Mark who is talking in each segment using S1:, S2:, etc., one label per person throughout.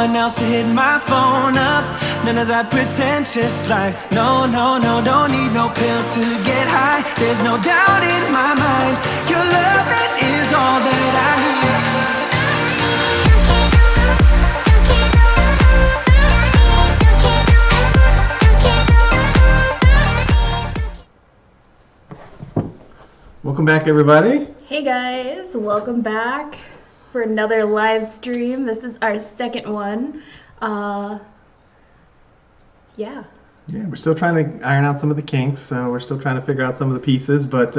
S1: one else to hit my phone up. None of that pretentious life. No, no, no, don't need no pills to get high. There's no doubt in my mind. Your love, it is all that I need.
S2: Welcome back, everybody.
S3: Hey guys, welcome back for another live stream. This is our second one. Yeah,
S2: we're still trying to iron out some of the kinks, so we're still trying to figure out some of the pieces, but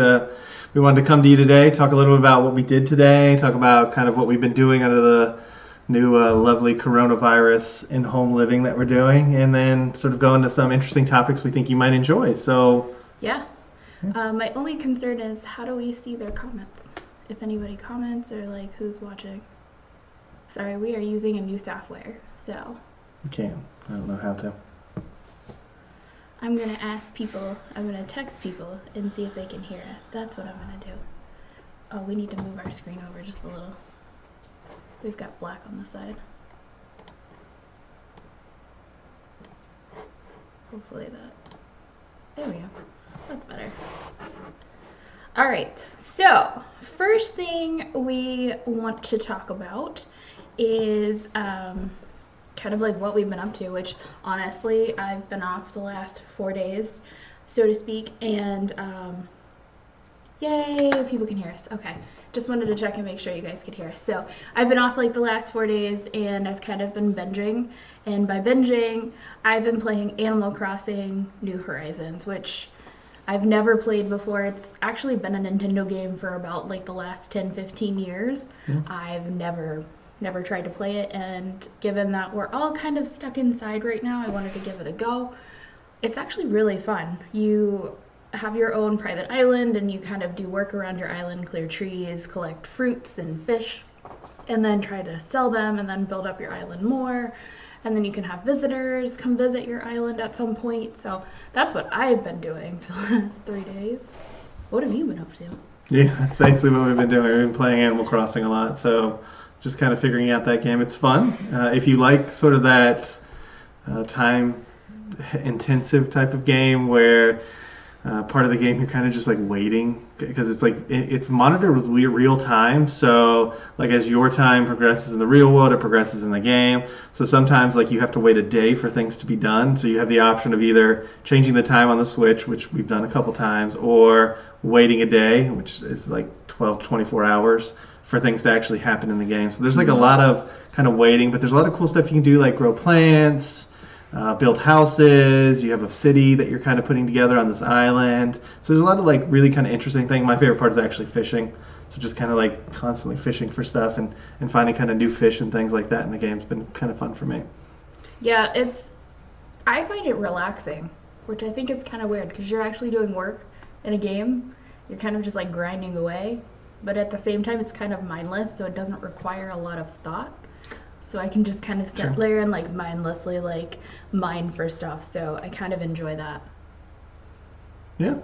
S2: we wanted to come to you today, talk a little bit about what we did today, talk about kind of what we've been doing under the new lovely coronavirus in home living that we're doing, and then sort of go into some interesting topics we think you might enjoy. So
S3: yeah. My only concern is, how do we see their comments? If anybody comments or like who's watching. Sorry, we are using a new software, so.
S2: You can. I don't know how to.
S3: I'm going to ask people, I'm going to text people and see if they can hear us. That's what I'm going to do. Oh, we need to move our screen over just a little. We've got black on the side. Hopefully that. There we go. That's better. All right, so first thing we want to talk about is kind of like what we've been up to, which honestly, I've been off the last 4 days, so to speak, and yay, people can hear us. Okay, just wanted to check and make sure you guys could hear us. So I've been off like the last 4 days, and I've kind of been binging, and by binging, I've been playing Animal Crossing New Horizons, which I've never played before. It's actually been a Nintendo game for about like the last 10-15 years. I've never tried to play it, and given that we're all kind of stuck inside right now, I wanted to give it a go. It's actually really fun. You have your own private island, and you kind of do work around your island, clear trees, collect fruits and fish, and then try to sell them and then build up your island more. And then you can have visitors come visit your island at some point. So that's what I've been doing for the last 3 days. What have you been up to?
S2: Yeah, that's basically what we've been doing. We've been playing Animal Crossing a lot, so just kind of figuring out that game. It's fun. If you like sort of that time-intensive type of game where part of the game you're kind of just like waiting, because it's like it's monitored with real time, so like as your time progresses in the real world, it progresses in the game. So sometimes like you have to wait a day for things to be done, so you have the option of either changing the time on the Switch, which we've done a couple times, or waiting a day, which is like 12-24 hours for things to actually happen in the game. So there's like a lot of kind of waiting, but there's a lot of cool stuff you can do, like grow plants, build houses. You have a city that you're kind of putting together on this island. So there's a lot of like really kind of interesting things. My favorite part is actually fishing. So just kind of like constantly fishing for stuff and finding kind of new fish and things like that in the game. It's been kind of fun for me.
S3: Yeah, I find it relaxing, which I think is kind of weird because you're actually doing work in a game. You're kind of just like grinding away, but at the same time it's kind of mindless, so it doesn't require a lot of thought. So I can just kind of sit there and like mindlessly like mine for stuff. So I kind of enjoy that.
S2: Yeah.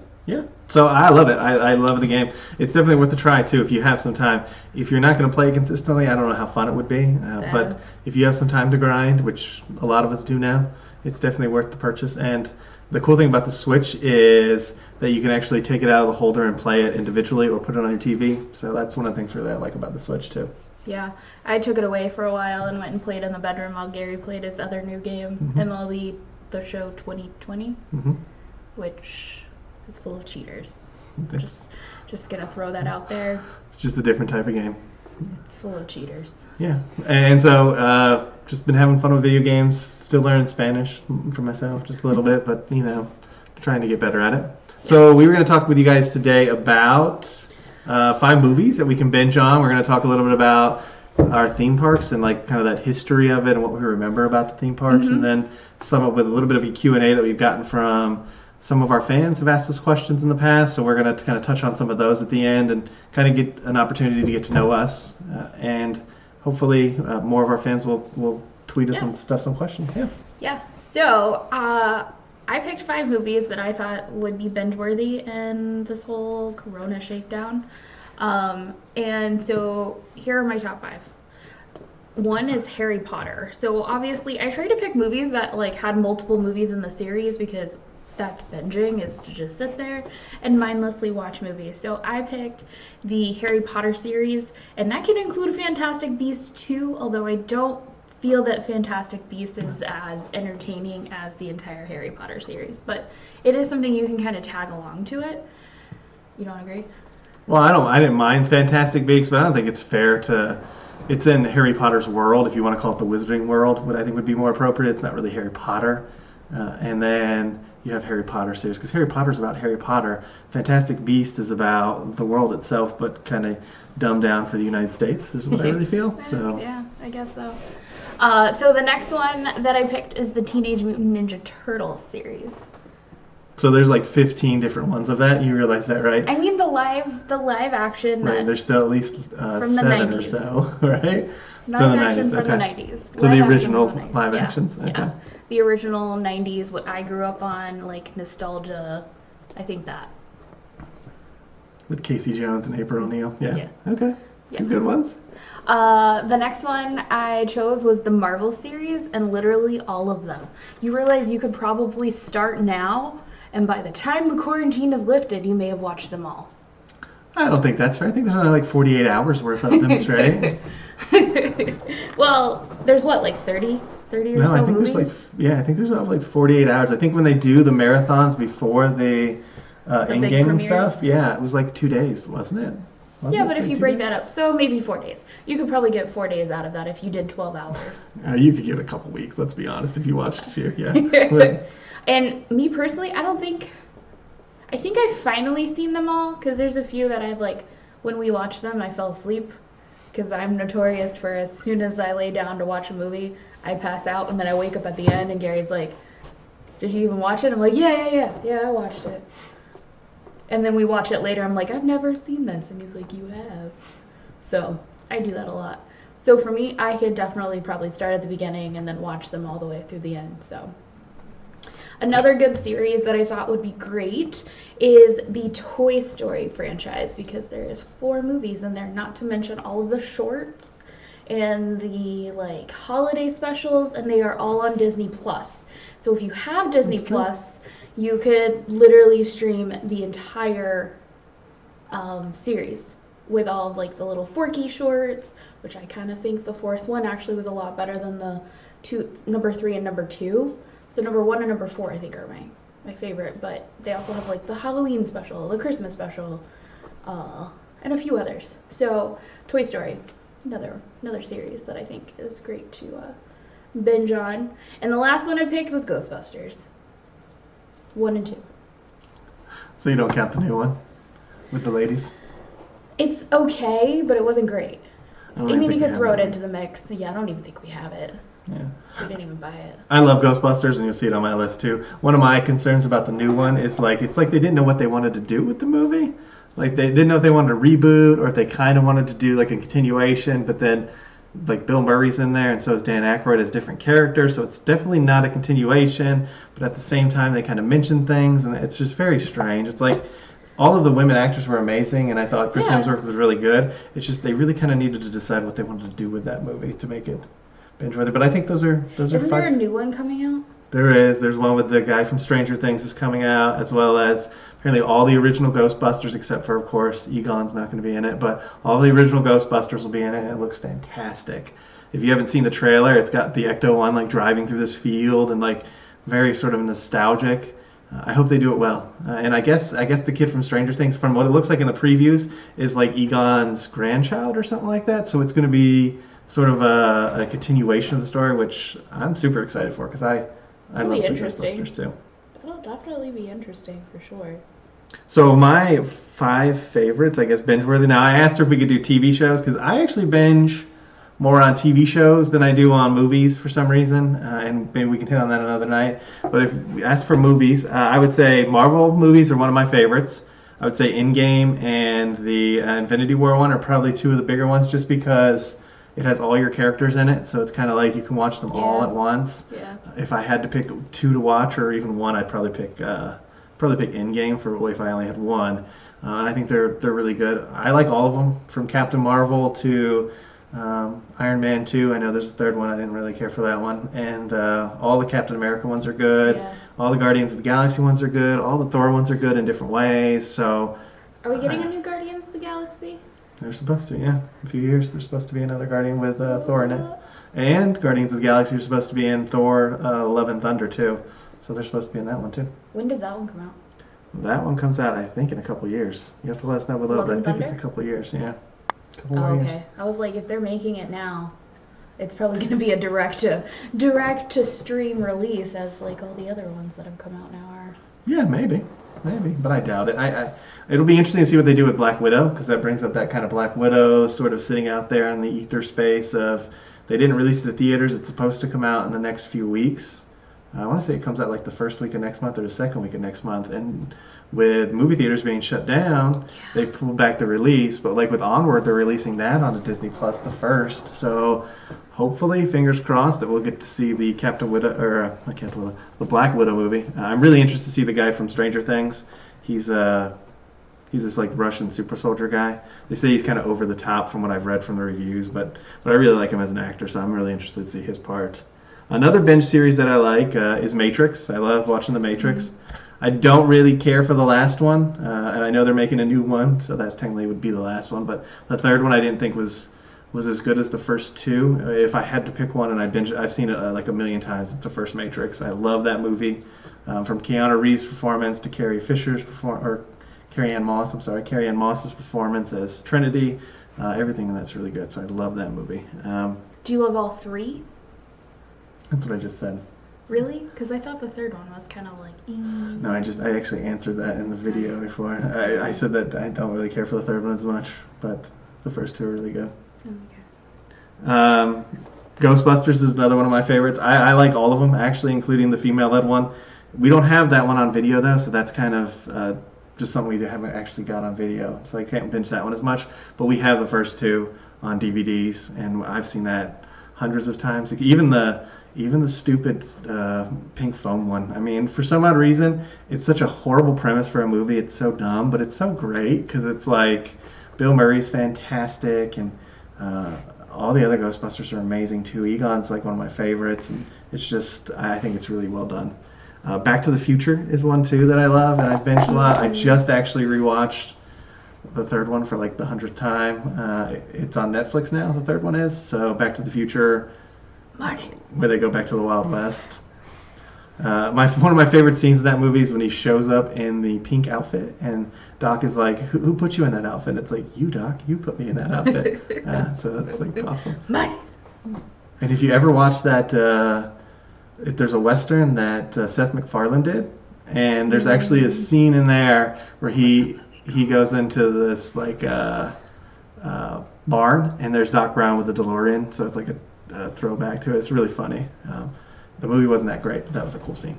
S2: So I love it. I love the game. It's definitely worth a try too if you have some time. If you're not going to play it consistently, I don't know how fun it would be. But if you have some time to grind, which a lot of us do now, it's definitely worth the purchase. And the cool thing about the Switch is that you can actually take it out of the holder and play it individually or put it on your TV. So that's one of the things really I like about the Switch too.
S3: Yeah, I took it away for a while and went and played in the bedroom while Gary played his other new game, MLB The Show 2020, which is full of cheaters. Just gonna throw that out there.
S2: It's just a different type of game.
S3: It's full of cheaters.
S2: Yeah, and so just been having fun with video games. Still learning Spanish for myself, just a little bit, but trying to get better at it. So we were going to talk with you guys today about 5 movies that we can binge on. We're going to talk a little bit about our theme parks and like kind of that history of it and what we remember about the theme parks, and then sum up with a little bit of a Q&A that we've gotten from some of our fans have asked us questions in the past, so we're going to kind of touch on some of those at the end and kind of get an opportunity to get to know us, and hopefully more of our fans will tweet us some questions.
S3: Yeah. So I picked 5 movies that I thought would be binge-worthy in this whole Corona shakedown. And so here are my top 5. one is Harry Potter. So obviously I try to pick movies that like had multiple movies in the series because that's binging, is to just sit there and mindlessly watch movies. So I picked the Harry Potter series, and that can include Fantastic Beasts too, although I don't feel that Fantastic Beasts is as entertaining as the entire Harry Potter series. But it is something you can kind of tag along to it. You don't agree?
S2: Well, I didn't mind Fantastic Beasts, but I don't think it's fair to... It's in Harry Potter's world, if you want to call it the Wizarding World, what I think would be more appropriate. It's not really Harry Potter. And then you have Harry Potter series, because Harry Potter's about Harry Potter. Fantastic Beast is about the world itself, but kind of dumbed down for the United States, is what I really feel. So
S3: yeah, I guess so. So the next one that I picked is the Teenage Mutant Ninja Turtles series.
S2: So there's like 15 different ones of that. You realize that, right?
S3: I mean the live action.
S2: Right. There's still at least
S3: from the
S2: 7
S3: 90s.
S2: or so, right?
S3: Live action from the 90s.
S2: So
S3: Live
S2: the
S3: action
S2: original
S3: from the 90s.
S2: live
S3: Yeah,
S2: actions. Okay.
S3: Yeah. The original 90s, what I grew up on, like nostalgia. I think that.
S2: With Casey Jones and April O'Neil. Yeah.
S3: Yes.
S2: Okay.
S3: Yeah.
S2: Two good ones.
S3: The next one I chose was the Marvel series, and literally all of them. You realize you could probably start now, and by the time the quarantine is lifted, you may have watched them all.
S2: I don't think that's fair. I think there's only like 48 hours worth of them straight.
S3: Well, there's what, like 30 or
S2: No,
S3: so
S2: I think
S3: movies?
S2: I think there's about like 48 hours. I think when they do the marathons before the
S3: big
S2: in-game and
S3: premieres?
S2: stuff, yeah, it was like 2 days, wasn't it?
S3: Yeah, but if you break that up, so maybe 4 days. You could probably get 4 days out of that if you did 12 hours.
S2: You could get a couple weeks, let's be honest, if you watched a few, yeah. But,
S3: And me personally, I think I've finally seen them all, because there's a few that I've like, when we watched them, I fell asleep, because I'm notorious for as soon as I lay down to watch a movie, I pass out, and then I wake up at the end, and Gary's like, did you even watch it? I'm like, yeah, I watched it. And then we watch it later, I'm like, I've never seen this, and he's like, you have. So, I do that a lot. So for me, I could definitely probably start at the beginning and then watch them all the way through the end, so... Another good series that I thought would be great is the Toy Story franchise, because there is 4 movies in there, not to mention all of the shorts and the like holiday specials, and they are all on Disney Plus. So if you have Disney Plus, you could literally stream the entire series with all of like the little Forky shorts, which I kind of think the 4th one actually was a lot better than the number 3 and number 2. So number 1 and number 4, I think, are my favorite. But they also have like the Halloween special, the Christmas special, and a few others. So Toy Story, another series that I think is great to binge on. And the last one I picked was Ghostbusters, 1 and 2.
S2: so you don't count the new one with the ladies?
S3: It's okay, but it wasn't great.
S2: I don't
S3: I mean,
S2: think
S3: you
S2: we
S3: could
S2: have
S3: throw it
S2: that
S3: into the mix. Yeah, I don't even think we have it.
S2: one. Yeah.
S3: We didn't even buy it.
S2: I love Ghostbusters, and you'll see it on my list too. One of my concerns about the new one is like it's like they didn't know what they wanted to do with the movie. Like they didn't know if they wanted to reboot or if they kind of wanted to do like a continuation. But then, like Bill Murray's in there, and so is Dan Aykroyd as different characters. So it's definitely not a continuation. But at the same time, they kind of mention things, and it's just very strange. It's like all of the women actors were amazing, and I thought Chris Hemsworth was really good. It's just they really kind of needed to decide what they wanted to do with that movie to make it binge-worthy. But I think those are
S3: Isn't
S2: fun.
S3: there a new one coming out?
S2: There is. There's one with the guy from Stranger Things is coming out, as well as apparently all the original Ghostbusters, except for, of course, Egon's not going to be in it. But all the original Ghostbusters will be in it, and it looks fantastic. If you haven't seen the trailer, it's got the Ecto-1 like driving through this field and like very sort of nostalgic. I hope they do it well. And I guess the kid from Stranger Things, from what it looks like in the previews, is like Egon's grandchild or something like that. So it's going to be sort of a continuation of the story, which I'm super excited for because I love the Ghostbusters too.
S3: That'll definitely be interesting for sure.
S2: So my 5 favorites, I guess, binge-worthy. Now, I asked her if we could do TV shows because I actually binge more on TV shows than I do on movies for some reason, and maybe we can hit on that another night. But if we ask for movies, I would say Marvel movies are one of my favorites. I would say Endgame and the Infinity War one are probably 2 of the bigger ones just because it has all your characters in it, so it's kind of like you can watch them all at once.
S3: Yeah.
S2: If I had to pick 2 to watch or even 1, I'd probably pick Endgame for if I only had 1. And I think they're really good. I like all of them, from Captain Marvel to Iron Man 2, I know there's a third one. I didn't really care for that one. And all the Captain America ones are good.
S3: Yeah.
S2: All the Guardians of the Galaxy ones are good. All the Thor ones are good in different ways. So
S3: Are we getting a new Guardians of the Galaxy?
S2: they're supposed to, yeah. In a few years, there's supposed to be another Guardian with Thor in it. And Guardians of the Galaxy are supposed to be in Thor Love and Thunder, too. So they're supposed to be in that one, too.
S3: When does that one come out?
S2: That one comes out, I think, in a couple years. You have to let us know below,
S3: Love
S2: but I
S3: and
S2: think it's a
S3: Thunder?
S2: couple years, yeah. Couple
S3: Oh,
S2: more years.
S3: okay. I was like, if they're making it now, it's probably going to be a direct to stream release, as like all the other ones that have come out now are.
S2: Yeah, maybe, but I doubt it. It'll be interesting to see what they do with Black Widow, because that brings up that kind of Black Widow sort of sitting out there in the ether space of they didn't release it to theaters. It's supposed to come out in the next few weeks. I want to say it comes out like the first week of next month or the second week of next month. And with movie theaters being shut down, they've pulled back the release. But like with Onward, they're releasing that on Disney Plus the first. So hopefully, fingers crossed, that we'll get to see the the Black Widow movie. I'm really interested to see the guy from Stranger Things. He's this like Russian super soldier guy. They say he's kind of over the top from what I've read from the reviews, but I really like him as an actor, so I'm really interested to see his part. Another binge series that I like is Matrix. I love watching The Matrix. I don't really care for the last one, and I know they're making a new one, so that's technically would be the last one. But the third one I didn't think was as good as the first two. If I had to pick one, and I've seen it like a million times. It's the first Matrix. I love that movie, from Keanu Reeves' performance to Carrie Ann Moss's performance as Trinity. Everything in that's really good. So I love that movie.
S3: Do you love all three?
S2: That's what I just said.
S3: Really? Because I thought the third one was kind of like.
S2: No, I actually answered that in the video before. I said that I don't really care for the third one as much, but the first two are really good.
S3: Okay.
S2: Ghostbusters is another one of my favorites. I like all of them, actually, including the female-led one. We don't have that one on video, though, so that's kind of just something we haven't actually got on video. So I can't binge that one as much. But we have the first two on DVDs, and I've seen that hundreds of times. Even the stupid pink foam one. I mean, for some odd reason, it's such a horrible premise for a movie. It's so dumb, but it's so great because it's like Bill Murray's fantastic, and all the other Ghostbusters are amazing too. Egon's like one of my favorites, and it's just, I think it's really well done. Back to the Future is one too that I love, and I've binged a lot. I just actually rewatched the third one for like the 100th time. It's on Netflix now, the third one is. So Back to the Future, where they go back to the Wild West. One of my favorite scenes in that movie is when he shows up in the pink outfit, and Doc is like, "Who put you in that outfit?" It's like, "You, Doc, you put me in that outfit." So that's like awesome. And if you ever watch that, if there's a Western that Seth MacFarlane did, and there's actually a scene in there where he goes into this like barn, and there's Doc Brown with the DeLorean, so it's like a throwback to it. It's really funny. The movie wasn't that great, but that was a cool scene.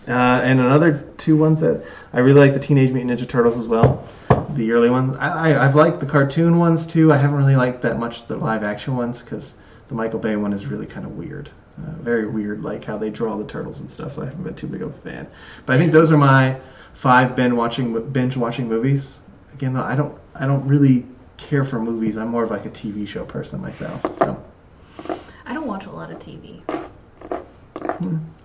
S2: And another two ones that I really like, the Teenage Mutant Ninja Turtles as well. The early ones. I've liked the cartoon ones too. I haven't really liked that much the live action ones because the Michael Bay one is really kind of weird. Very weird, like how they draw the turtles and stuff, so I haven't been too big of a fan. But I think those are my 5 binge watching movies. Again, though, I don't really care for movies. I'm more of like a TV show person myself. So
S3: I don't watch a lot of TV.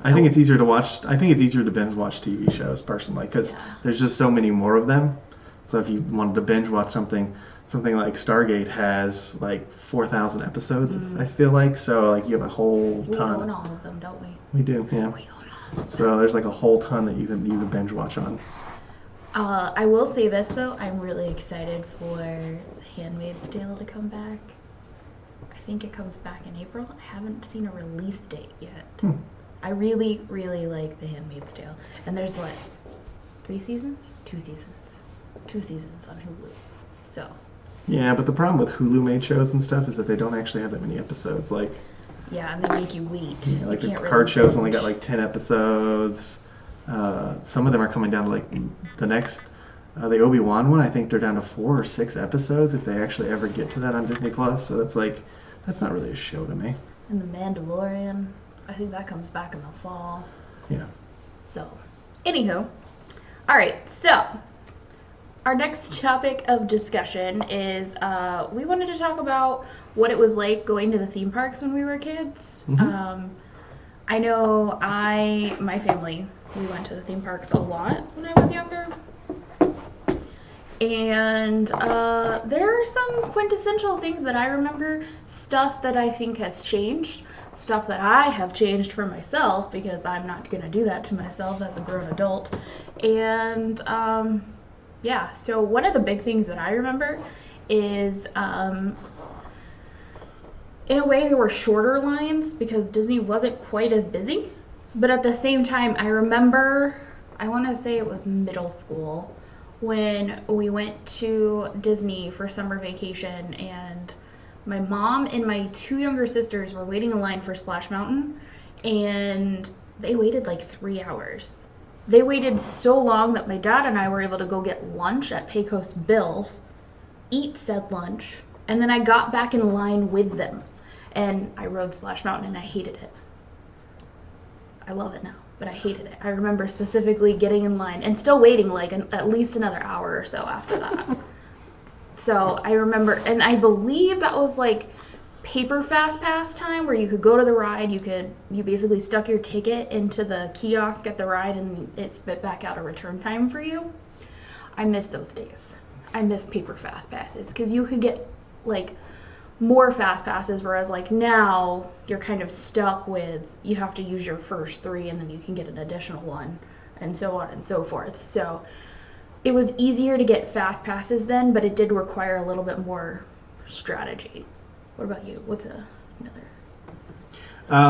S2: I think it's easier to watch. I think it's easier to binge watch TV shows personally because there's just so many more of them. So if you wanted to binge watch something like Stargate has like 4,000 episodes. I feel like so like you have a whole ton.
S3: We own all of them, don't we?
S2: We do, yeah.
S3: We own all.
S2: So there's like a whole ton that you can binge watch on.
S3: I will say this though, I'm really excited for Handmaid's Tale to come back. I think it comes back in April. I haven't seen a release date yet. I really, really like The Handmaid's Tale. And there's what? 3 seasons? 2 seasons. 2 seasons on Hulu. So.
S2: Yeah, but the problem with Hulu made shows and stuff is that they don't actually have that many episodes. Like.
S3: Yeah, and they make you wait.
S2: Yeah, like
S3: you
S2: the
S3: can't
S2: Picard
S3: really
S2: shows only
S3: binge.
S2: got like 10 episodes. Some of them are coming down to like the next. The Obi-Wan one, I think they're down to 4 or 6 episodes if they actually ever get to that on Disney Plus. So that's not really a show to me.
S3: And The Mandalorian, I think that comes back in the fall.
S2: Yeah.
S3: So, anywho. Alright, so, our next topic of discussion is we wanted to talk about what it was like going to the theme parks when we were kids. I know my family, we went to the theme parks a lot when I was younger. And there are some quintessential things that I remember, stuff that I think has changed, stuff that I have changed for myself because I'm not going to do that to myself as a grown adult. And yeah, so one of the big things that I remember is in a way there were shorter lines because Disney wasn't quite as busy. But at the same time, I remember, I want to say it was middle school, when we went to Disney for summer vacation, and my mom and my 2 younger sisters were waiting in line for Splash Mountain, and they waited like 3 hours. They waited so long that my dad and I were able to go get lunch at Pecos Bill's, eat said lunch, and then I got back in line with them, and I rode Splash Mountain, and I hated it. I love it now, but I hated it. I remember specifically getting in line and still waiting like at least another hour or so after that. So I remember, and I believe that was like paper fast pass time where you could go to the ride, you basically stuck your ticket into the kiosk at the ride and it spit back out a return time for you. I miss those days. I miss paper fast passes because you could get like more fast passes, whereas like now you're kind of stuck with, you have to use your first 3 and then you can get an additional one and so on and so forth. So it was easier to get fast passes then, but it did require a little bit more strategy. What about you? What's another?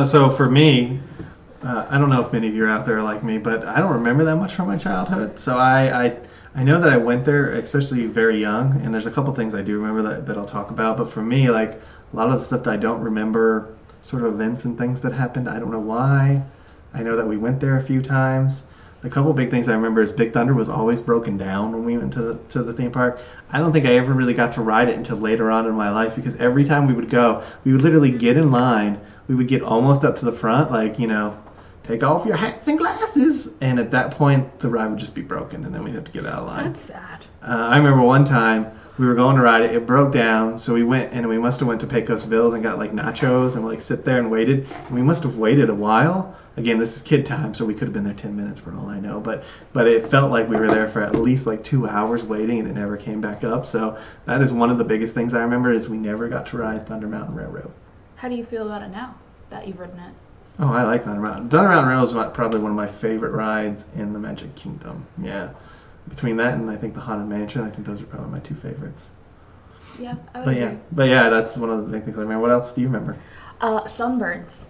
S2: So for me, I don't know if many of you are out there like me, but I don't remember that much from my childhood. So I know that I went there, especially very young, and there's a couple things I do remember that I'll talk about. But for me, like a lot of the stuff that I don't remember, sort of events and things that happened, I don't know why. I know that we went there a few times. The couple big things I remember is Big Thunder was always broken down when we went to the theme park. I don't think I ever really got to ride it until later on in my life because every time we would go, we would literally get in line. We would get almost up to the front, like, take off your hats and glasses. And at that point, the ride would just be broken, and then we'd have to get out of line.
S3: That's sad.
S2: I remember one time we were going to ride it. It broke down, so we went, and we must have went to Pecos Bills and got like nachos and like sit there and waited. And we must have waited a while. Again, this is kid time, so we could have been there 10 minutes for all I know. But it felt like we were there for at least like 2 hours waiting, and it never came back up. So that is one of the biggest things I remember is we never got to ride Thunder Mountain Railroad.
S3: How do you feel about it now that you've ridden it?
S2: Oh, I like Thunder Mountain. Thunder Mountain Railroad is probably one of my favorite rides in the Magic Kingdom. Yeah. Between that and I think the Haunted Mansion, I think those are probably my 2 favorites.
S3: Yeah, I would agree.
S2: But yeah, that's one of the big things I remember. What else do you remember?
S3: Sunburns.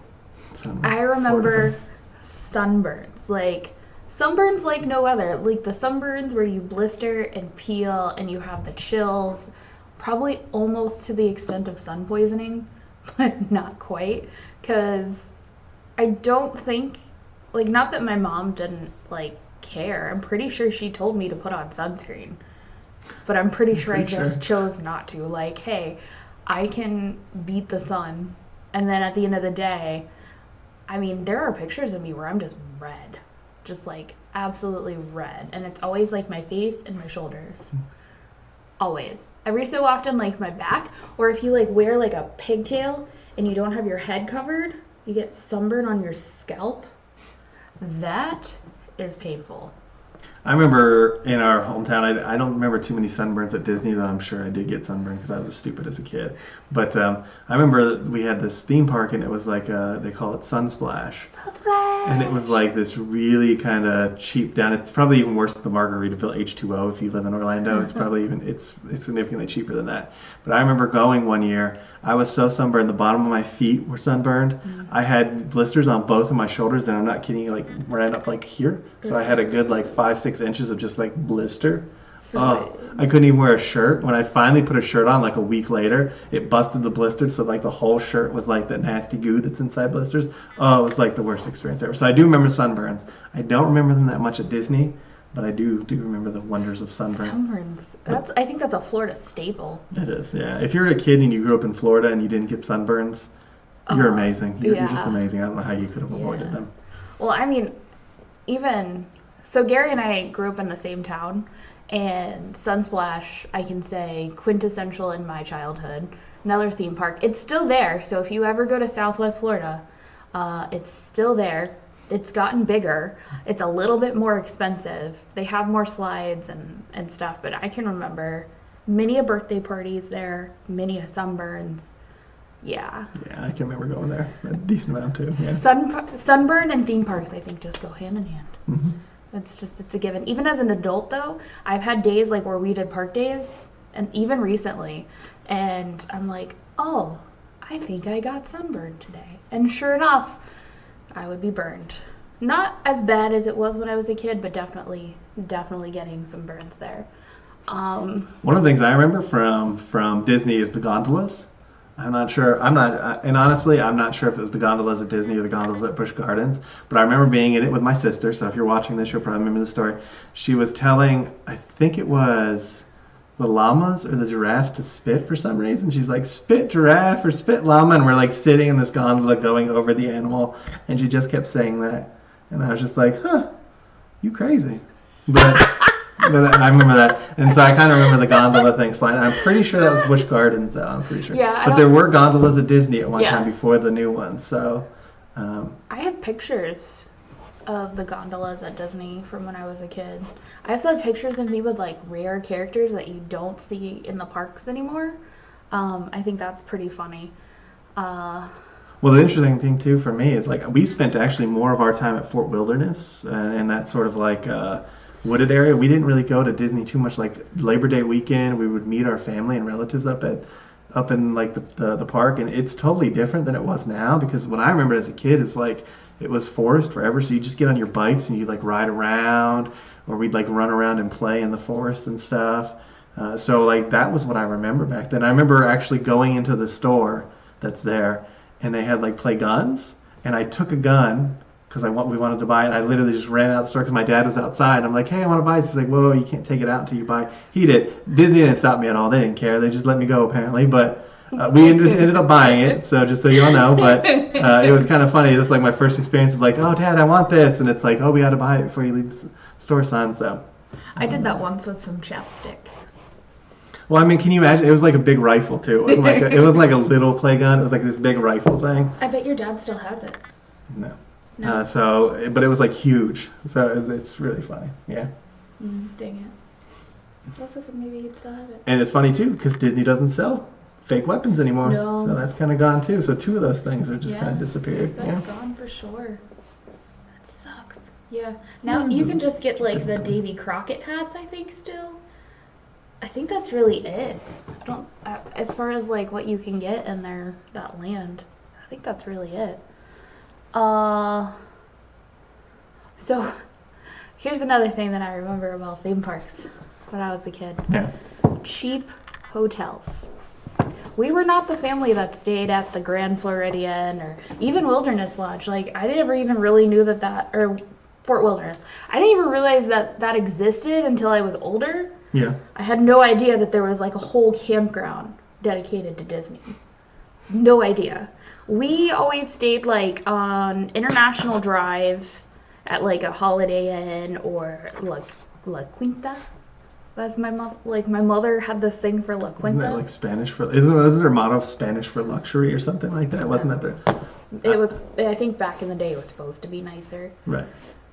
S3: I remember sunburns. Like, sunburns like no other. Like the sunburns where you blister and peel and you have the chills. Probably almost to the extent of sun poisoning, but not quite. Because I don't think, like, not that my mom didn't, like, care. I'm pretty sure she told me to put on sunscreen. But I'm pretty sure I just chose not to. Like, hey, I can beat the sun. And then at the end of the day, I mean, there are pictures of me where I'm just red. Just, like, absolutely red. And it's always, like, my face and my shoulders. Always. Every so often, like, my back. Or if you, like, wear, like, a pigtail and you don't have your head covered, you get sunburn on your scalp. That is painful.
S2: I remember in our hometown, I don't remember too many sunburns at Disney, though I'm sure I did get sunburned because I was as stupid as a kid. But I remember that we had this theme park, and it was like, they call it Sunsplash. And it was like this really kind of cheap down. It's probably even worse than the Margaritaville H2O if you live in Orlando. It's probably it's significantly cheaper than that. But I remember going one year. I was so sunburned. The bottom of my feet were sunburned. Mm-hmm. I had blisters on both of my shoulders, and I'm not kidding you, like ran up like here. So I had a good like 5-6 inches of just like blister. Oh, I couldn't even wear a shirt. When I finally put a shirt on, like a week later, it busted the blister, so like the whole shirt was like that nasty goo that's inside blisters. Oh, it was like the worst experience ever. So I do remember sunburns. I don't remember them that much at Disney, but I do remember the wonders of sunburn.
S3: Sunburns. I think that's a Florida staple.
S2: It is, yeah. If you're a kid and you grew up in Florida and you didn't get sunburns, you're amazing. You're just amazing. I don't know how you could have avoided them.
S3: Well, I mean, so Gary and I grew up in the same town, And Sunsplash, I can say, quintessential in my childhood. Another theme park. It's still there, so if you ever go to Southwest Florida, it's still there. It's gotten bigger. It's a little bit more expensive. They have more slides and stuff, but I can remember many a birthday parties there, many a sunburns. Yeah.
S2: Yeah, I can remember going there a decent amount too. Yeah.
S3: Sunburn and theme parks, I think, just go hand in hand.
S2: Mm-hmm.
S3: It's a given. Even as an adult, though, I've had days like where we did park days, and even recently, and I'm like, oh, I think I got sunburned today. And sure enough, I would be burned. Not as bad as it was when I was a kid, but definitely getting some burns there.
S2: One of the things I remember from Disney is the gondolas. I'm not sure. And honestly, I'm not sure if it was the gondolas at Disney or the gondolas at Busch Gardens. But I remember being in it with my sister. So if you're watching this, you'll probably remember the story. She was telling, I think it was the llamas or the giraffes to spit for some reason. She's like, spit giraffe or spit llama. And we're like sitting in this gondola going over the animal. And she just kept saying that. And I was just like, huh, you crazy. But I remember that. And so I kind of remember the gondola things fine. I'm pretty sure that was Busch Gardens, though. I'm pretty sure.
S3: Yeah,
S2: but there were gondolas at Disney at one time before the new ones. So
S3: I have pictures of the gondolas at Disney from when I was a kid. I also have pictures of me with like rare characters that you don't see in the parks anymore. I think that's pretty funny.
S2: Well, the interesting thing too for me is like we spent actually more of our time at Fort Wilderness and that sort of like wooded area. We didn't really go to Disney too much. Like Labor Day weekend, we would meet our family and relatives up in like the park, and it's totally different than it was now, because what I remember as a kid is like it was forest forever, so you just get on your bikes and you like ride around, or we'd like run around and play in the forest and stuff. So like that was what I remember back then. I remember actually going into the store that's there, and they had like play guns, and I took a gun because we wanted to buy it. I literally just ran out the store because my dad was outside. I'm like, hey, I want to buy this. He's like, whoa, you can't take it out until you buy. He did. Disney didn't stop me at all. They didn't care. They just let me go apparently. But we ended up buying it. So just so you all know. But it was kind of funny. It was like my first experience of like, oh, Dad, I want this. And it's like, oh, we got to buy it before you leave the store, son. So
S3: I did that once with some chapstick.
S2: Well, I mean, can you imagine? It was like a big rifle too. It wasn't like a little play gun. It was like this big rifle thing.
S3: I bet your dad still has it.
S2: No.
S3: No.
S2: But it was like huge. So it's really funny. Yeah.
S3: Dang it. It's also maybe you'd still have it.
S2: And it's funny too because Disney doesn't sell fake weapons anymore.
S3: No.
S2: So that's kind of gone too. So two of those things are just kind of disappeared.
S3: That's gone for sure. That sucks. Yeah. Now you can just get like the Davy Crockett hats, I think, still. I think that's really it. I don't, as far as like what you can get in that land, I think that's really it. So here's another thing that I remember about theme parks when I was a kid.
S2: Yeah.
S3: Cheap hotels. We were not the family that stayed at the Grand Floridian or even Wilderness Lodge. Like I never even really knew or Fort Wilderness. I didn't even realize that existed until I was older.
S2: Yeah.
S3: I had no idea that there was like a whole campground dedicated to Disney. No idea. We always stayed like on International Drive at like a Holiday Inn or La Quinta. That's my mom. Like my mother had this thing for La Quinta.
S2: Isn't that like Spanish for? Isn't their motto Spanish for luxury or something like that? Wasn't that their?
S3: It was. I think back in the day it was supposed to be nicer.
S2: Right.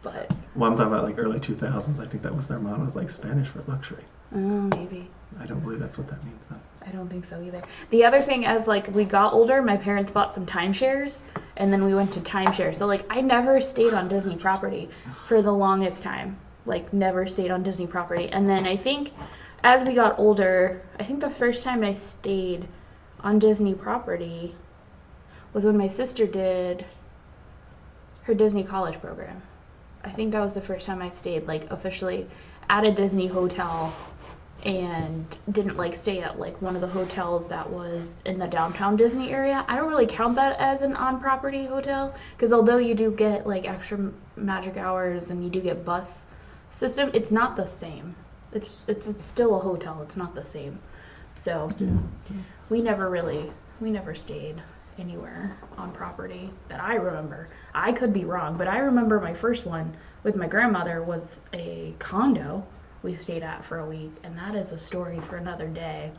S3: But.
S2: Well, I'm talking about like early 2000s. I think that was their motto. It was like Spanish for luxury.
S3: Oh, maybe.
S2: I don't believe that's what that means though.
S3: I don't think so either. The other thing, as like we got older, my parents bought some timeshares, and then we went to timeshare. So like I never stayed on Disney property for the longest time. Like never stayed on Disney property. And then I think as we got older, I think the first time I stayed on Disney property was when my sister did her Disney college program. I think that was the first time I stayed like officially at a Disney hotel and didn't like stay at like one of the hotels that was in the downtown Disney area. I don't really count that as an on-property hotel because although you do get like extra magic hours and you do get bus system, it's not the same. It's still a hotel. It's not the same. So we never stayed anywhere on property that I remember. I could be wrong, but I remember my first one with my grandmother was a condo, we stayed at for a week, and that is a story for another day.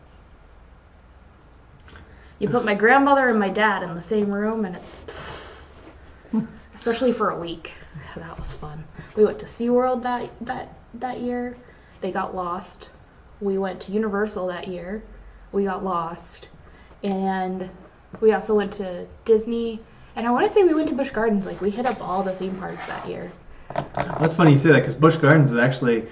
S3: You put my grandmother and my dad in the same room, and it's especially for a week. That was fun. We went to SeaWorld that year. They got lost. We went to Universal that year. We got lost. And we also went to Disney. And I want to say we went to Busch Gardens. Like, we hit up all the theme parks that year.
S2: That's funny you say that, because Busch Gardens is actually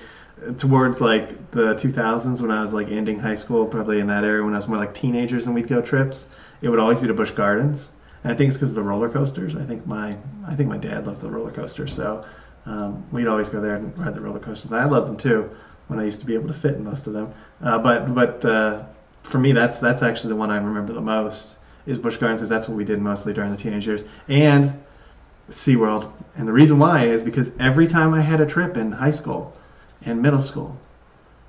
S2: towards like the 2000s, when I was like ending high school, probably in that area when I was more like teenagers and we'd go trips. It would always be to Busch Gardens. And I think it's because of the roller coasters. I think my dad loved the roller coasters, so we'd always go there and ride the roller coasters. And I loved them too when I used to be able to fit in most of them. But for me, that's actually the one I remember the most is Busch Gardens, because that's what we did mostly during the teenage years. And SeaWorld. And the reason why is because every time I had a trip in high school and middle school,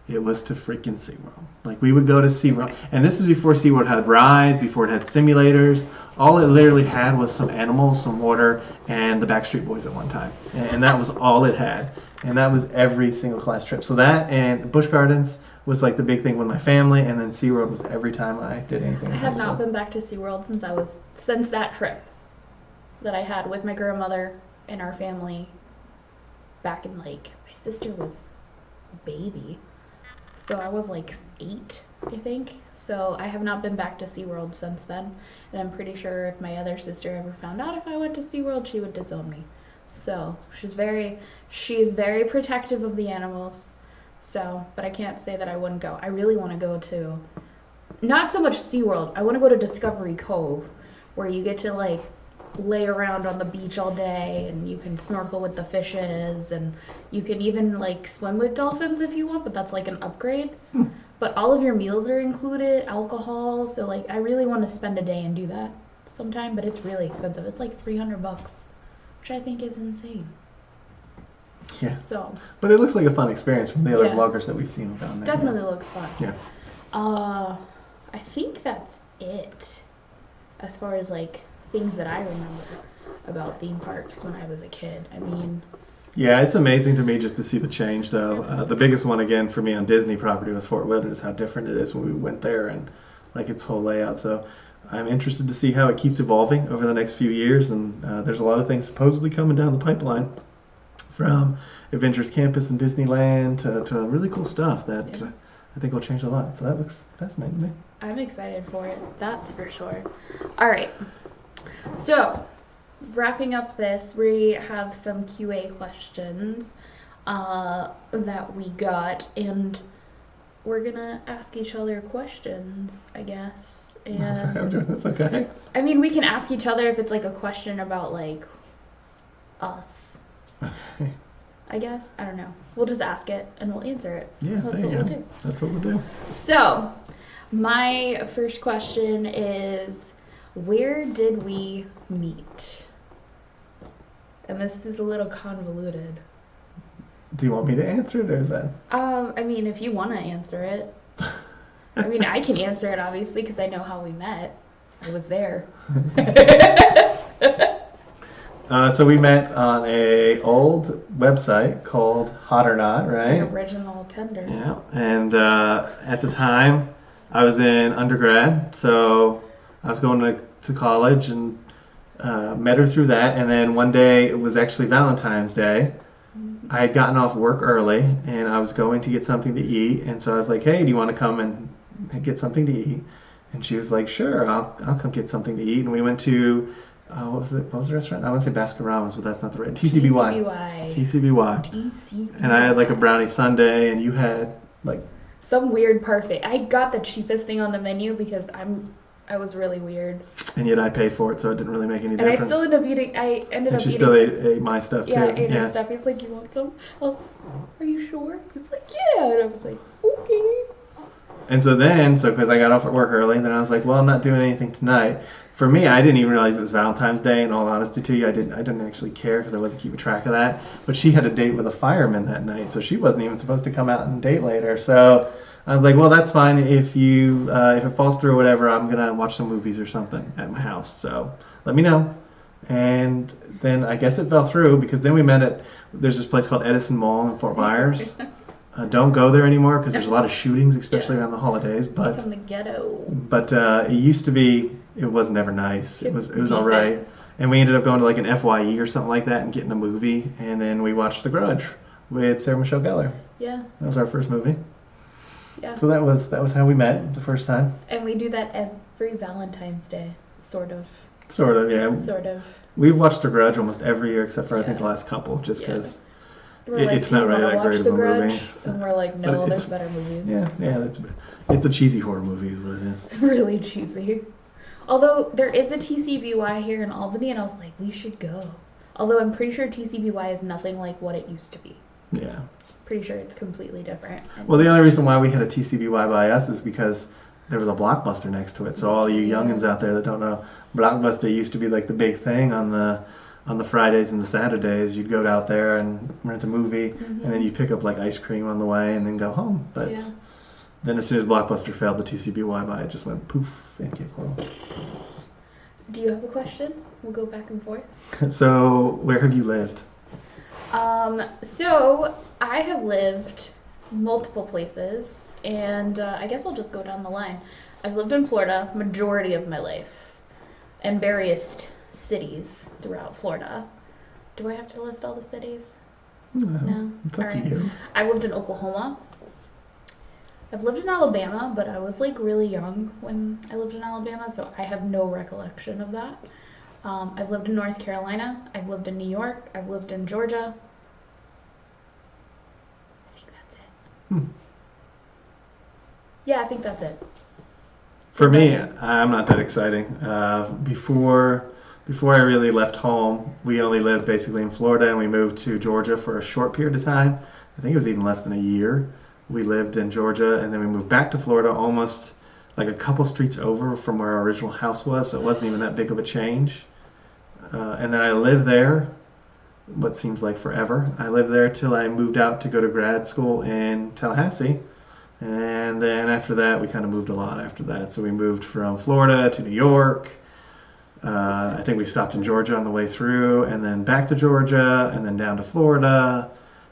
S2: it was to freaking SeaWorld. Like, we would go to SeaWorld. And this is before SeaWorld had rides, before it had simulators. All it literally had was some animals, some water, and the Backstreet Boys at one time. And that was all it had. And that was every single class trip. So that and Busch Gardens was like the big thing with my family, and then SeaWorld was every time I did anything.
S3: I have not been back to SeaWorld since that trip that I had with my grandmother and our family back in, like, my sister was a baby. So I was like 8, I think. So I have not been back to SeaWorld since then. And I'm pretty sure if my other sister ever found out if I went to SeaWorld, she would disown me. So she is very protective of the animals. So, but I can't say that I wouldn't go. I really want to go to, not so much SeaWorld. I want to go to Discovery Cove, where you get to like lay around on the beach all day, and you can snorkel with the fishes, and you can even like swim with dolphins if you want, but that's like an upgrade. But all of your meals are included, alcohol, so like I really want to spend a day and do that sometime, but it's really expensive. It's like $300, which I think is insane.
S2: Yeah.
S3: So,
S2: but it looks like a fun experience from the other vloggers that we've seen down there.
S3: Definitely looks fun.
S2: Yeah.
S3: I think that's it as far as like things that I remember about theme parks when I was a kid. I mean,
S2: yeah, it's amazing to me just to see the change, though. The biggest one, again, for me on Disney property was Fort Wilderness, how different it is when we went there and like its whole layout. So I'm interested to see how it keeps evolving over the next few years. And there's a lot of things supposedly coming down the pipeline, from Adventures Campus and Disneyland to really cool stuff that I think will change a lot. So that looks fascinating to me.
S3: I'm excited for it. That's for sure. All right. So, wrapping up this, we have some QA questions that we got, and we're gonna ask each other questions, I guess. And
S2: I'm sorry, I'm doing this, okay?
S3: I mean, we can ask each other if it's like a question about like us.
S2: Okay.
S3: I guess. I don't know. We'll just ask it and we'll answer it.
S2: Yeah,
S3: That's what we'll do.
S2: That's what we'll do.
S3: So, my first question is, where did we meet? And this is a little convoluted.
S2: Do you want me to answer it, or is that?
S3: I mean, if you want to answer it. I mean, I can answer it, obviously, because I know how we met. I was there.
S2: So we met on a old website called Hot or Not, right?
S3: The original Tinder.
S2: Yeah, and at the time, I was in undergrad, so I was going to college and met her through that. And then one day, it was actually Valentine's Day. I had gotten off work early, and I was going to get something to eat. And so I was like, hey, do you want to come and get something to eat? And she was like, sure, I'll come get something to eat. And we went to, what was the restaurant? I want to say Baskin-Robbins, but that's not the right. TCBY. TCBY. And I had like a brownie sundae, and you had like
S3: some weird parfait. I got the cheapest thing on the menu because I was really weird.
S2: And yet I paid for it, so it didn't really make any
S3: and
S2: difference.
S3: And I still ended up eating.
S2: And she still ate my stuff too.
S3: Yeah, I ate her stuff. He's like, you want some? I was like, are you sure? He's like, yeah. And I was like, okay.
S2: And so because I got off at work early, then I was like, well, I'm not doing anything tonight. For me, I didn't even realize it was Valentine's Day. In all honesty to you, I didn't actually care because I wasn't keeping track of that. But she had a date with a fireman that night, so she wasn't even supposed to come out and date later. So I was like, well, that's fine. If it falls through or whatever, I'm gonna watch some movies or something at my house. So let me know. And then I guess it fell through because then we met there's this place called Edison Mall in Fort Myers. Don't go there anymore because there's a lot of shootings, especially around the holidays.
S3: It's like in the ghetto.
S2: But it used to be. It was never nice. It was all right. And we ended up going to like an FYE or something like that and getting a movie. And then we watched The Grudge with Sarah Michelle Gellar.
S3: Yeah.
S2: That was our first movie.
S3: Yeah.
S2: So that was how we met the first time.
S3: And we do that every Valentine's Day, sort of.
S2: Sort of, yeah.
S3: Sort of.
S2: We've watched The Grudge almost every year except for I think
S3: Yeah.
S2: the last couple, just because
S3: It's
S2: not really that great of a movie.
S3: And we're like, no,
S2: But
S3: there's better movies.
S2: Yeah, it's a cheesy horror movie is what it is.
S3: Really cheesy. Although there is a TCBY here in Albany, and I was like, we should go. Although I'm pretty sure TCBY is nothing like what it used to be.
S2: Yeah.
S3: Pretty sure it's completely different. And
S2: Well, the only reason why we had a TCBY by us is because there was a Blockbuster next to it. So all you youngins out there that don't know, Blockbuster used to be like the big thing on the Fridays and the Saturdays. You'd go out there and rent a movie, and then you'd pick up like ice cream on the way and then go home. But
S3: Yeah.
S2: then as soon as Blockbuster failed, the TCBY by it just went poof and came home.
S3: Do you have a question? We'll go back and forth.
S2: So where have you lived?
S3: So I have lived multiple places, and I guess I'll just go down the line. I've lived in Florida majority of my life, and various cities throughout Florida. Do I have to list all the cities? No.
S2: It's up
S3: All
S2: to
S3: right.
S2: you.
S3: I lived in Oklahoma. I've lived in Alabama, but I was like really young when I lived in Alabama, so I have no recollection of that. I've lived in North Carolina. I've lived in New York. I've lived in Georgia. I think that's it. Yeah, I think that's it.
S2: For me, I'm not that exciting. Before I really left home, we only lived basically in Florida, and we moved to Georgia for a short period of time. I think it was even less than a year. We lived in Georgia, and then we moved back to Florida almost like a couple streets over from where our original house was, so it wasn't even that big of a change. And then I lived there, what seems like forever. I lived there till I moved out to go to grad school in Tallahassee. And then after that, we kind of moved a lot after that. So we moved from Florida to New York. I think we stopped in Georgia on the way through, and then back to Georgia, and then down to Florida.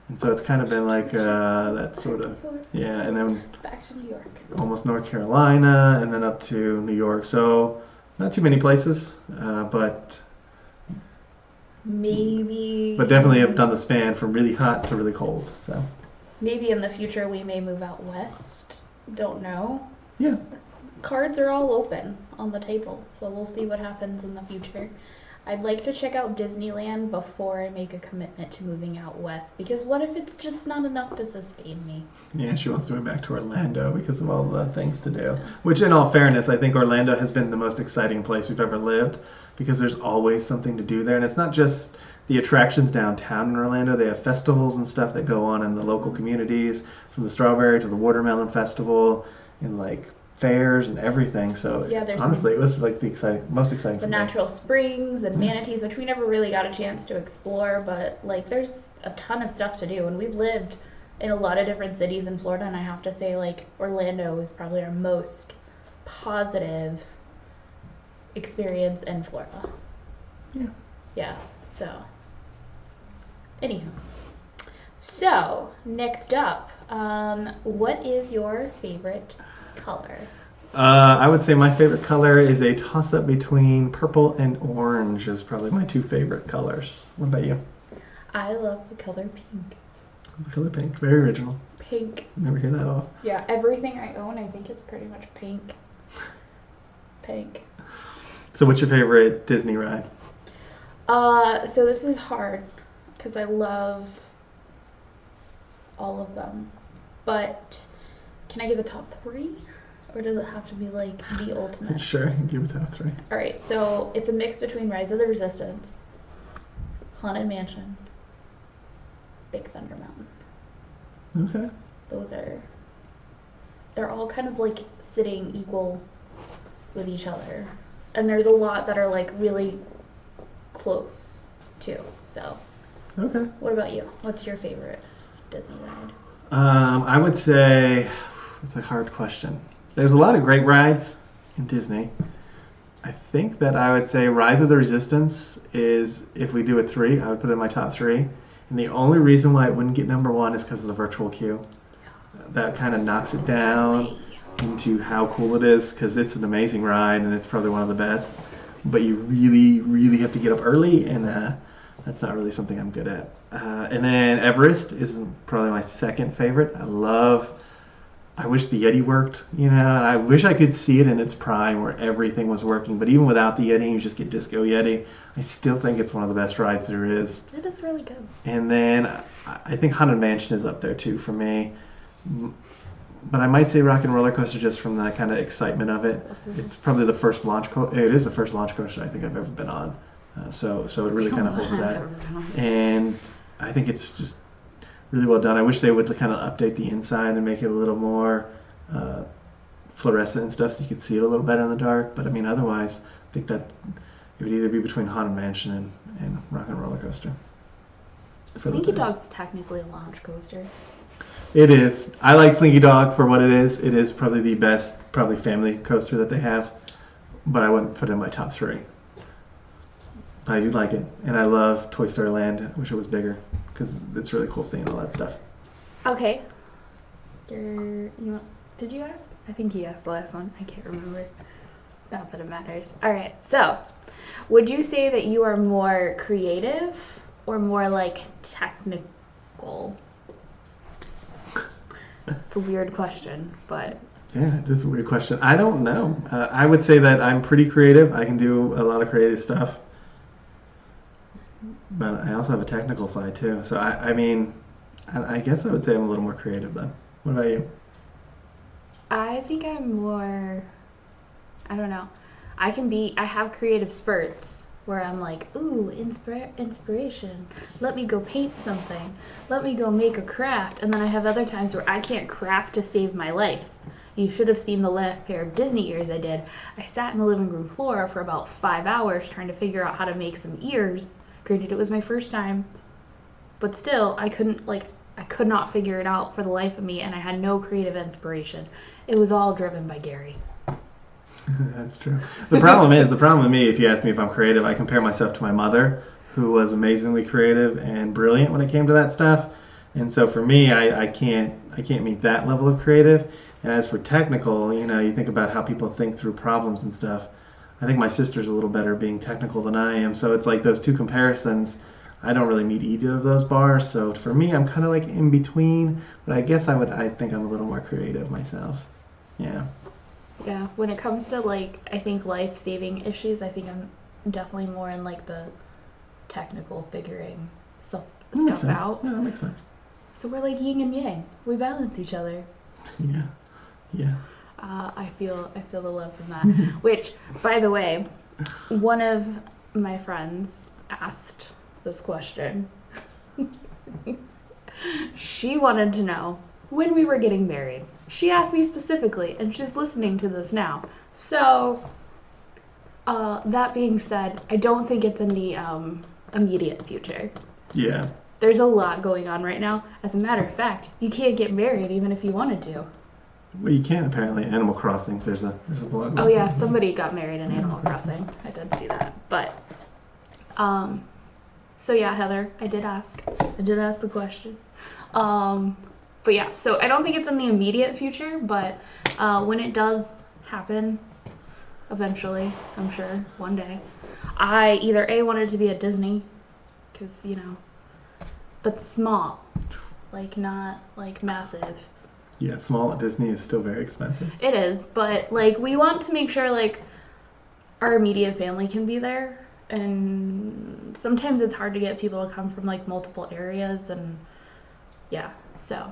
S2: And so it's kind of been like that sort of, yeah, and then
S3: Back to New York.
S2: almost North Carolina, and then up to New York. So not too many places, but
S3: Maybe.
S2: definitely have done the span from really hot to really cold. So
S3: Maybe in the future we may move out west. Don't know.
S2: yeah,
S3: Cards are all open on the table, so we'll see what happens in the future. I'd like to check out Disneyland before I make a commitment to moving out west, because what if it's just not enough to sustain me?
S2: yeah, she wants to move back to Orlando because of all the things to do. Which, in all fairness, I think Orlando has been the most exciting place we've ever lived because there's always something to do there, and it's not just the attractions downtown in Orlando. They have festivals and stuff that go on in the local communities, from the strawberry to the watermelon festival, and like fairs and everything. So
S3: Yeah, there's
S2: honestly, it was like the most exciting.
S3: The
S2: for me.
S3: natural springs and manatees, which we never really got a chance to explore, but like there's a ton of stuff to do, and we've lived in a lot of different cities in Florida, and I have to say, like, Orlando is probably our most positive experience in Florida.
S2: Yeah.
S3: Yeah, so anywho. So, next up, what is your favorite color?
S2: I would say my favorite color is a toss-up between purple and orange is probably my two favorite colors. What about you?
S3: I love the color pink.
S2: The color pink, very original.
S3: Pink.
S2: Never hear that off.
S3: Yeah, everything I own, I think it's pretty much pink. Pink.
S2: So what's your favorite Disney ride?
S3: So this is hard because I love all of them. But can I give a top 3? Or does it have to be like the ultimate?
S2: Sure, you can give it top 3.
S3: Alright, so it's a mix between Rise of the Resistance, Haunted Mansion, Big Thunder Mountain.
S2: Okay.
S3: They're all kind of like sitting equal with each other. And there's a lot that are like really close too. So,
S2: Okay.
S3: what about you? What's your favorite Disney ride?
S2: I would say it's a hard question. There's a lot of great rides in Disney. I think that I would say Rise of the Resistance is, if we do a 3, I would put it in my top 3. And the only reason why it wouldn't get number 1 is because of the virtual queue. that kind of knocks it down into how cool it is, because it's an amazing ride and it's probably one of the best. But you really, really have to get up early, and that's not really something I'm good at. And then Everest is probably my second favorite. I wish the Yeti worked, and I wish I could see it in its prime where everything was working. But even without the Yeti, you just get Disco Yeti. I still think it's one of the best rides there is.
S3: It is really good.
S2: And then I think Haunted Mansion is up there too for me. But I might say Rock and Roller Coaster just from that kind of excitement of it. It's probably the first launch coaster. It is the first launch coaster I think I've ever been on. So it really kind of holds that. And I think it's just really well done. I wish they would kind of update the inside and make it a little more fluorescent and stuff so you could see it a little better in the dark. But I mean, otherwise, I think that it would either be between Haunted Mansion and Rock and Roller Coaster.
S3: Slinky Dog's technically a launch coaster.
S2: It is. I like Slinky Dog for what it is. It is probably the best, probably family coaster that they have. But I wouldn't put it in my top 3. But I do like it. And I love Toy Story Land. I wish it was bigger, because it's really cool seeing all that stuff.
S3: Okay. Did you ask? I think he asked the last one. I can't remember. Not that it matters. All right. So, would you say that you are more creative or more like technical? It's a weird question, but...
S2: Yeah, it is a weird question. I don't know. I would say that I'm pretty creative. I can do a lot of creative stuff. But I also have a technical side, too. So, I mean, I guess I would say I'm a little more creative, then. What about you?
S3: I think I'm more... I don't know. I have creative spurts where I'm like, ooh, inspiration. Let me go paint something. Let me go make a craft. And then I have other times where I can't craft to save my life. You should have seen the last pair of Disney ears I did. I sat in the living room floor for about 5 hours trying to figure out how to make some ears. Granted, it was my first time. But still, I could not figure it out for the life of me, and I had no creative inspiration. It was all driven by Gary.
S2: That's true. The problem with me, if you ask me if I'm creative, I compare myself to my mother, who was amazingly creative and brilliant when it came to that stuff. And so for me, I can't meet that level of creative. And as for technical, you think about how people think through problems and stuff. I think my sister's a little better being technical than I am. So it's like those two comparisons. I don't really meet either of those bars. So for me, I'm kind of like in between. But I guess I think I'm a little more creative myself. Yeah.
S3: Yeah, when it comes to I think life-saving issues, I think I'm definitely more in the technical figuring stuff out.
S2: Yeah, that makes sense.
S3: So we're like yin and yang. We balance each other.
S2: Yeah.
S3: I feel the love from that. Which, by the way, one of my friends asked this question. She wanted to know when we were getting married. She asked me specifically, and she's listening to this now. So, that being said, I don't think it's in the immediate future.
S2: Yeah.
S3: There's a lot going on right now. As a matter of fact, you can't get married even if you wanted to.
S2: Well, you can apparently. Animal Crossing. There's a blog.
S3: Oh yeah, somebody got married in Animal Crossing. I did see that. But, so yeah, Heather, I did ask the question. But yeah, so I don't think it's in the immediate future, but when it does happen, eventually, I'm sure, one day, I either wanted to be at Disney, because, but small, not massive.
S2: Yeah, small at Disney is still very expensive.
S3: It is, but we want to make sure our immediate family can be there, and sometimes it's hard to get people to come from multiple areas, and yeah, so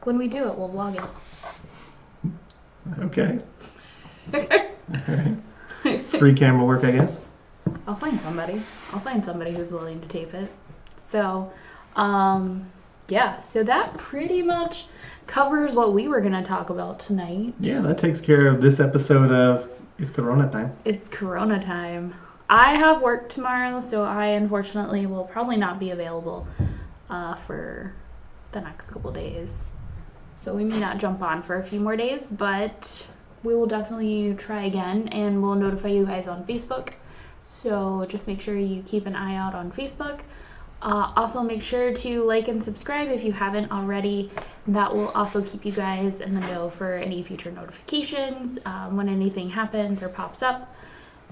S3: when we do it, we'll vlog it.
S2: Okay. Alright. Free camera work, I guess.
S3: I'll find somebody who's willing to tape it. So, yeah, so that pretty much covers what we were going to talk about tonight.
S2: Yeah, that takes care of this episode of It's Corona Time.
S3: It's Corona time. I have work tomorrow, so I unfortunately will probably not be available for the next couple days. So we may not jump on for a few more days, but we will definitely try again, and we'll notify you guys on Facebook. So just make sure you keep an eye out on Facebook. Also, make sure to like and subscribe if you haven't already. That will also keep you guys in the know for any future notifications when anything happens or pops up.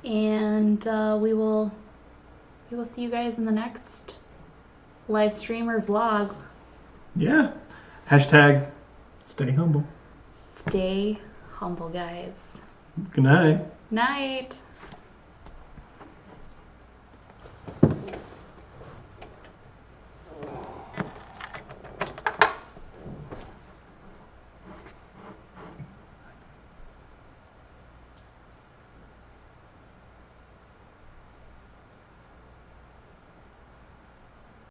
S3: And we will see you guys in the next live stream or vlog.
S2: Yeah. Hashtag stay humble.
S3: Stay humble, guys.
S2: Good night.
S3: Night.